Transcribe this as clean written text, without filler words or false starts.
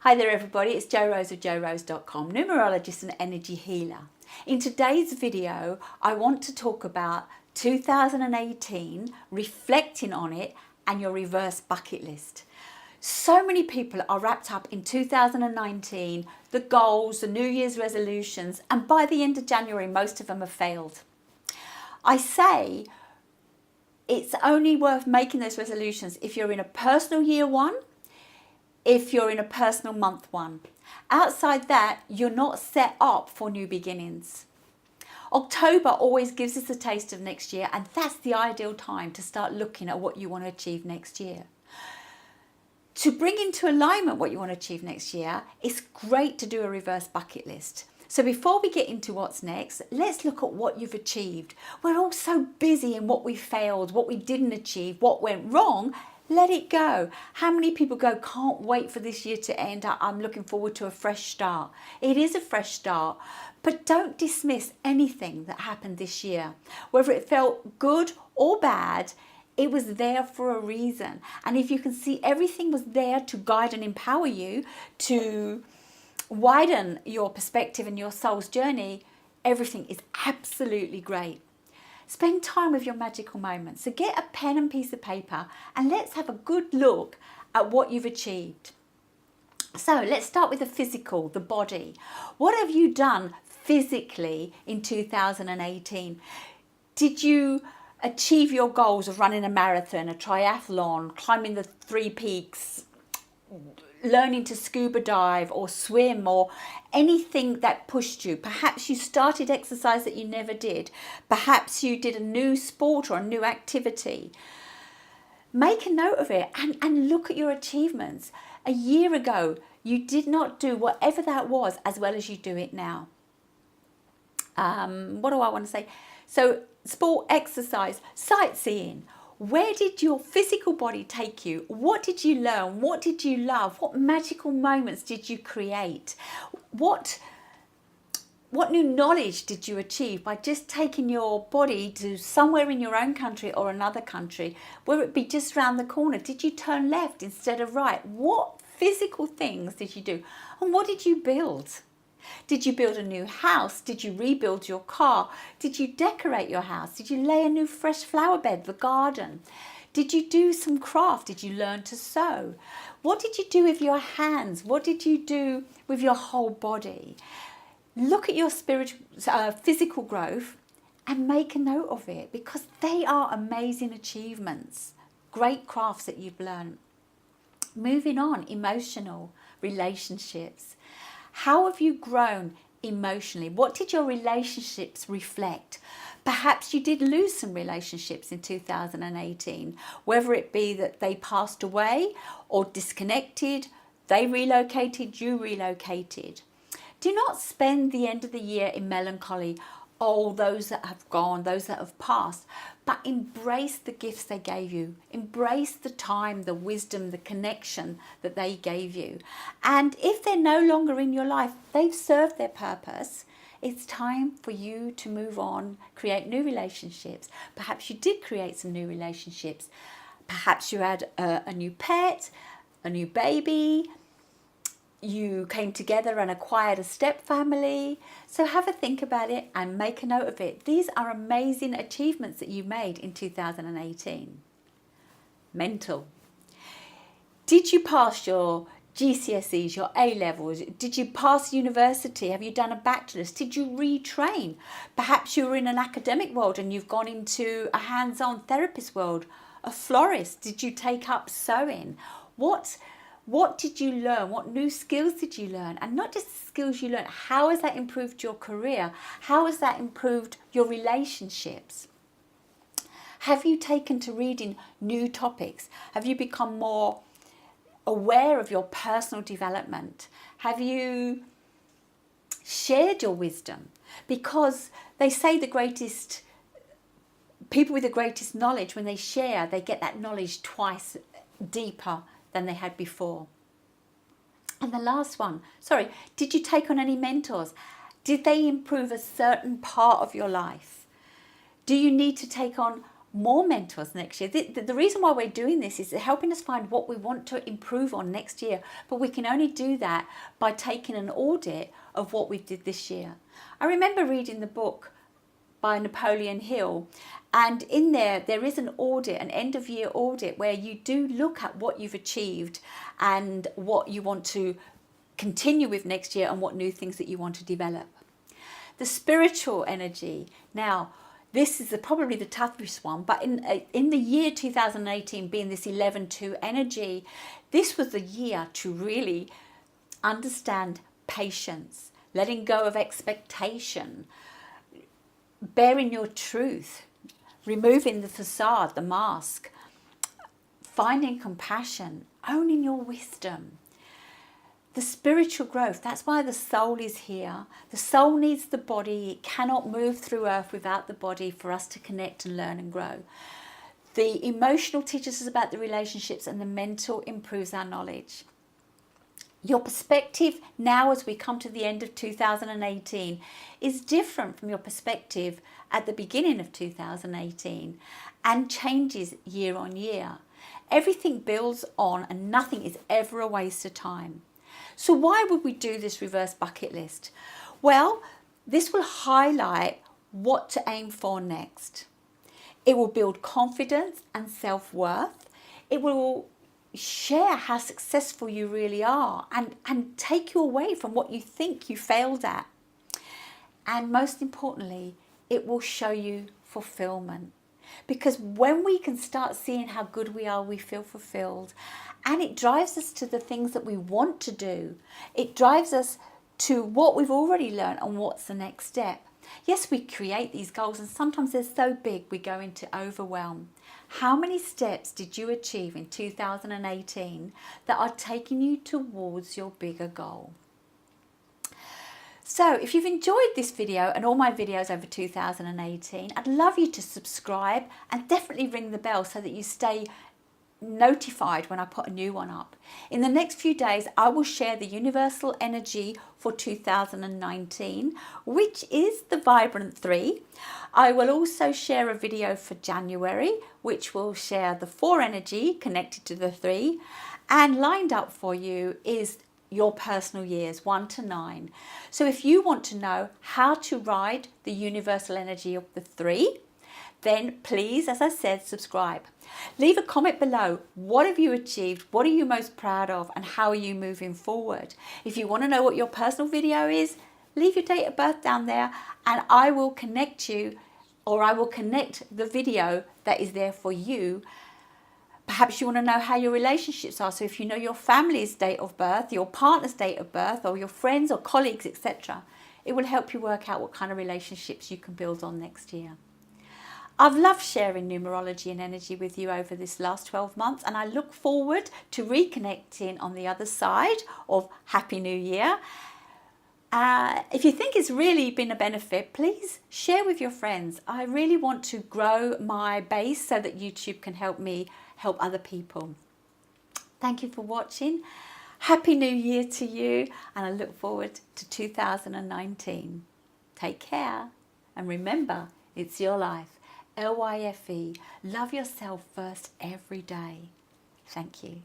Hi there everybody, it's Jo Rose of JoRose.com, numerologist and energy healer. In today's video, I want to talk about 2018, reflecting on it, and your reverse bucket list. So many people are wrapped up in 2019, the goals, the New Year's resolutions, and by the end of January, most of them have failed. I say it's only worth making those resolutions if you're in a personal year one, if you're in a personal month one. Outside that, you're not set up for new beginnings. October always gives us a taste of next year, and that's the ideal time to start looking at what you want to achieve next year. To bring into alignment what you want to achieve next year, it's great to do a reverse bucket list. So before we get into what's next, let's look at what you've achieved. We're all so busy in what we failed, what we didn't achieve, what went wrong. Let it go. How many people go, can't wait for this year to end, I'm looking forward to a fresh start. It is a fresh start, but don't dismiss anything that happened this year. Whether it felt good or bad, it was there for a reason. And if you can see everything was there to guide and empower you, to widen your perspective and your soul's journey, everything is absolutely great. Spend time with your magical moments. So get a pen and piece of paper and let's have a good look at what you've achieved. So let's start with the physical, the body. What have you done physically in 2018? Did you achieve your goals of running a marathon, a triathlon, climbing the 3 peaks, learning to scuba dive or swim, or anything that pushed you? Perhaps you started exercise that you never did. Perhaps you did a new sport or a new activity. Make a note of it and look at your achievements. A year ago, you did not do whatever that was as well as you do it now. What do I want to say? So sport, exercise, sightseeing. Where did your physical body take you? What did you learn? What did you love? What magical moments did you create? What new knowledge did you achieve by just taking your body to somewhere in your own country or another country, whether it be just around the corner? Did you turn left instead of right? What physical things did you do? And what did you build? Did you build a new house? Did you rebuild your car? Did you decorate your house? Did you lay a new fresh flower bed, the garden? Did you do some craft? Did you learn to sew? What did you do with your hands? What did you do with your whole body? Look at your physical growth and make a note of it, because they are amazing achievements, great crafts that you've learned. Moving on, emotional relationships. How have you grown emotionally? What did your relationships reflect? Perhaps you did lose some relationships in 2018, whether it be that they passed away or disconnected, they relocated, you relocated. Do not spend the end of the year in melancholy. Oh, those that have gone, those that have passed, but embrace the gifts they gave you. Embrace the time, the wisdom, the connection that they gave you. And if they're no longer in your life, they've served their purpose. It's time for you to move on, create new relationships. Perhaps you did create some new relationships. Perhaps you had a new pet, a new baby. You came together and acquired a step family. So have a think about it and make a note of it. These are amazing achievements that you made in 2018. Mental. Did you pass your GCSEs, your A-levels? Did you pass university? Have you done a bachelor's? Did you retrain? Perhaps you were in an academic world and you've gone into a hands-on therapist world, a florist. Did you take up sewing? What did you learn? What new skills did you learn? And not just the skills you learned, how has that improved your career? How has that improved your relationships? Have you taken to reading new topics? Have you become more aware of your personal development? Have you shared your wisdom? Because they say people with the greatest knowledge, when they share, they get that knowledge twice deeper than they had before. And the last one, did you take on any mentors? Did they improve a certain part of your life? Do you need to take on more mentors next year. The reason why we're doing this is helping us find what we want to improve on next year, but we can only do that by taking an audit of what we did this year. I remember reading the book by Napoleon Hill, and in there is an audit, an end of year audit, where you do look at what you've achieved and what you want to continue with next year and what new things that you want to develop. The spiritual energy. Now, this is probably the toughest one, but in the year 2018, being this 11-2 energy, this was the year to really understand patience, letting go of expectation, bearing your truth, removing the facade, the mask, finding compassion, owning your wisdom. The spiritual growth, that's why the soul is here. The soul needs the body. It cannot move through earth without the body for us to connect and learn and grow. The emotional teaches us about the relationships, and the mental improves our knowledge. Your perspective now, as we come to the end of 2018, is different from your perspective at the beginning of 2018 and changes year on year. Everything builds on, and nothing is ever a waste of time. So why would we do this reverse bucket list? Well, this will highlight what to aim for next. It will build confidence and self-worth. It will share how successful you really are and take you away from what you think you failed at. And most importantly, it will show you fulfillment. Because when we can start seeing how good we are, we feel fulfilled. And it drives us to the things that we want to do. It drives us to what we've already learned and what's the next step. Yes, we create these goals, and sometimes they're so big we go into overwhelm. How many steps did you achieve in 2018 that are taking you towards your bigger goal? So if you've enjoyed this video and all my videos over 2018, I'd love you to subscribe and definitely ring the bell so that you stay notified when I put a new one up. In the next few days, I will share the universal energy for 2019, which is the Vibrant 3. I will also share a video for January, which will share the 4 energy connected to the 3. And lined up for you is your personal years 1 to 9. So if you want to know how to ride the universal energy of the 3, then please, as I said, subscribe. Leave a comment below. What have you achieved? What are you most proud of? And how are you moving forward? If you want to know what your personal video is, leave your date of birth down there and I will connect you, or I will connect the video that is there for you. Perhaps you want to know how your relationships are. So if you know your family's date of birth, your partner's date of birth, or your friends or colleagues, etc., it will help you work out what kind of relationships you can build on next year. I've loved sharing numerology and energy with you over this last 12 months, and I look forward to reconnecting on the other side of Happy New Year. If you think it's really been a benefit, please share with your friends. I really want to grow my base so that YouTube can help me help other people. Thank you for watching. Happy New Year to you, and I look forward to 2019. Take care, and remember, it's your life. LYFE. Love yourself first every day. Thank you.